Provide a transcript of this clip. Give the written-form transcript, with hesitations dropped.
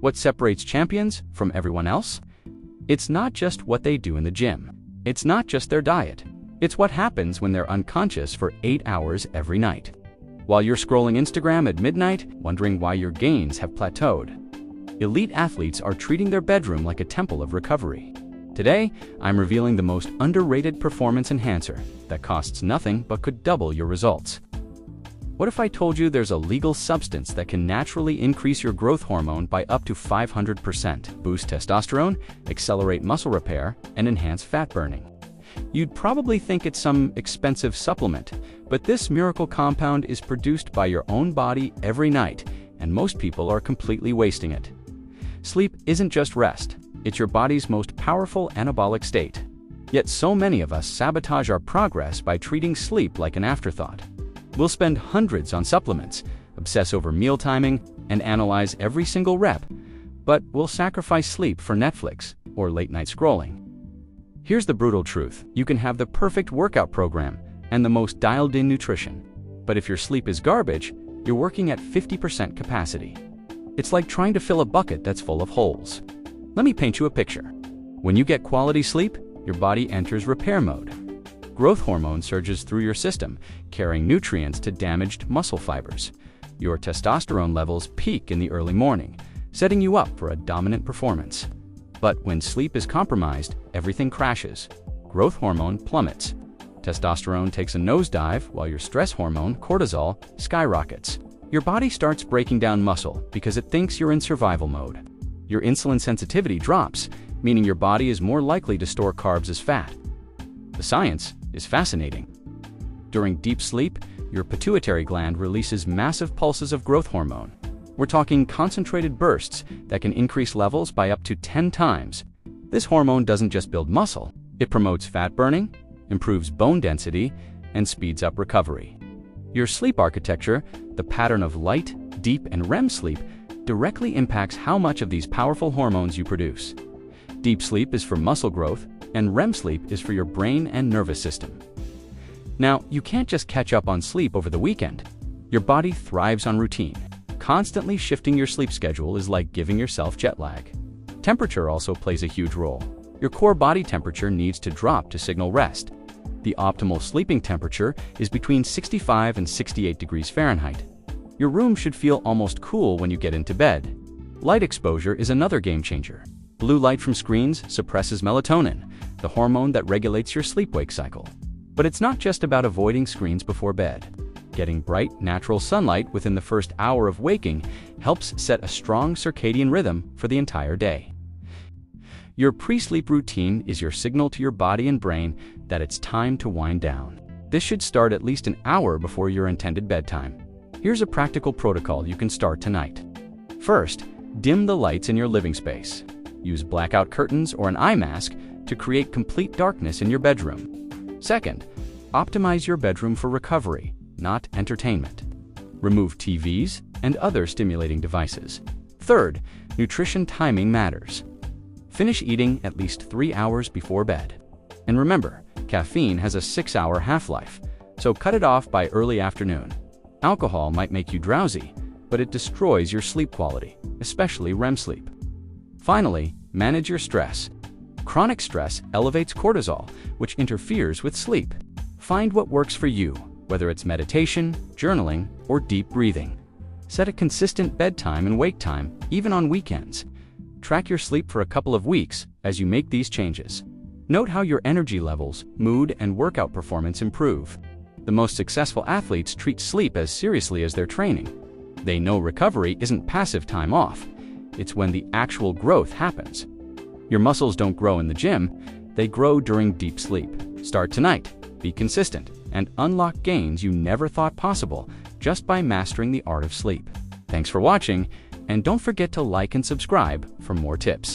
What separates champions from everyone else? It's not just what they do in the gym. It's not just their diet. It's what happens when they're unconscious for 8 hours every night. While you're scrolling Instagram at midnight, wondering why your gains have plateaued. Elite athletes are treating their bedroom like a temple of recovery. Today, I'm revealing the most underrated performance enhancer that costs nothing but could double your results. What if I told you there's a legal substance that can naturally increase your growth hormone by up to 500%, boost testosterone, accelerate muscle repair, and enhance fat burning? You'd probably think it's some expensive supplement, but this miracle compound is produced by your own body every night, and most people are completely wasting it. Sleep isn't just rest, it's your body's most powerful anabolic state. Yet so many of us sabotage our progress by treating sleep like an afterthought. We'll spend hundreds on supplements, obsess over meal timing, and analyze every single rep, but we'll sacrifice sleep for Netflix or late-night scrolling. Here's the brutal truth. You can have the perfect workout program and the most dialed-in nutrition, but if your sleep is garbage, you're working at 50% capacity. It's like trying to fill a bucket that's full of holes. Let me paint you a picture. When you get quality sleep, your body enters repair mode. Growth hormone surges through your system, carrying nutrients to damaged muscle fibers. Your testosterone levels peak in the early morning, setting you up for a dominant performance. But when sleep is compromised, everything crashes. Growth hormone plummets. Testosterone takes a nosedive while your stress hormone, cortisol, skyrockets. Your body starts breaking down muscle because it thinks you're in survival mode. Your insulin sensitivity drops, meaning your body is more likely to store carbs as fat. The science is fascinating. During deep sleep, your pituitary gland releases massive pulses of growth hormone. We're talking concentrated bursts that can increase levels by up to 10 times. This hormone doesn't just build muscle, it promotes fat burning, improves bone density, and speeds up recovery. Your sleep architecture, the pattern of light, deep, and REM sleep, directly impacts how much of these powerful hormones you produce. Deep sleep is for muscle growth, and REM sleep is for your brain and nervous system. Now, you can't just catch up on sleep over the weekend. Your body thrives on routine. Constantly shifting your sleep schedule is like giving yourself jet lag. Temperature also plays a huge role. Your core body temperature needs to drop to signal rest. The optimal sleeping temperature is between 65 and 68 degrees Fahrenheit. Your room should feel almost cool when you get into bed. Light exposure is another game changer. Blue light from screens suppresses melatonin, the hormone that regulates your sleep-wake cycle. But it's not just about avoiding screens before bed. Getting bright, natural sunlight within the first hour of waking helps set a strong circadian rhythm for the entire day. Your pre-sleep routine is your signal to your body and brain that it's time to wind down. This should start at least an hour before your intended bedtime. Here's a practical protocol you can start tonight. First, dim the lights in your living space. Use blackout curtains or an eye mask to create complete darkness in your bedroom. Second, optimize your bedroom for recovery, not entertainment. Remove TVs and other stimulating devices. Third, nutrition timing matters. Finish eating at least 3 hours before bed. And remember, caffeine has a 6-hour half-life, so cut it off by early afternoon. Alcohol might make you drowsy, but it destroys your sleep quality, especially REM sleep. Finally, manage your stress. Chronic stress elevates cortisol, which interferes with sleep. Find what works for you, whether it's meditation, journaling, or deep breathing. Set a consistent bedtime and wake time, even on weekends. Track your sleep for a couple of weeks as you make these changes. Note how your energy levels, mood, and workout performance improve. The most successful athletes treat sleep as seriously as their training. They know recovery isn't passive time off. It's when the actual growth happens. Your muscles don't grow in the gym, they grow during deep sleep. Start tonight, be consistent, and unlock gains you never thought possible just by mastering the art of sleep. Thanks for watching, and don't forget to like and subscribe for more tips.